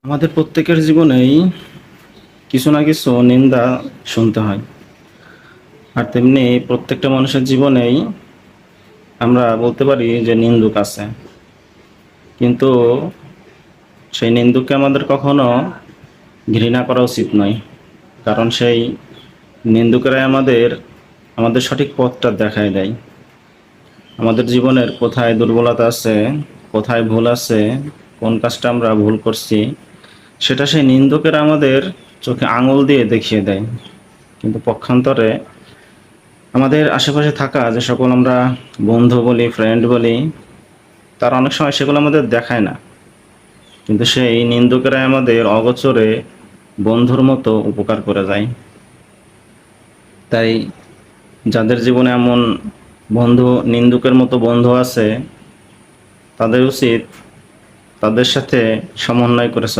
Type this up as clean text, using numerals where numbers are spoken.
আমাদের প্রত্যেকের জীবনেই কিছু না কিছু নিন্দা শুনতে হয়। আর তেমনি প্রত্যেকটা মানুষের জীবনেই আমরা বলতে পারি যে নিন্দুক আছে। কিন্তু সেই নিন্দুককে আমাদের কখনো ঘৃণা করা উচিত নয়। কারণ সেই নিন্দুকেরাই আমাদের সঠিক পথটা দেখায় দেয়। আমাদের জীবনের কোথায় দুর্বলতা আছে, কোথায় ভুল আছে, কোন কাজটা আমরা ভুল করছি, সেটা সেই নিন্দুকেরা আমাদের চোখে আঙুল দিয়ে দেখিয়ে দেয়। কিন্তু পক্ষান্তরে আমাদের আশেপাশে থাকা যে সকল আমরা বন্ধু বলি, ফ্রেন্ড বলি, তারা অনেক সময় সেগুলো আমাদের দেখায় না। কিন্তু সেই নিন্দুকেরাই আমাদের অগোচরে বন্ধুর মতো উপকার করে যায়। তাই যাদের জীবনে এমন নিন্দুকের মতো বন্ধু আছে, তাদের উচিত তাদের সাথে সমন্বয় করে চলা।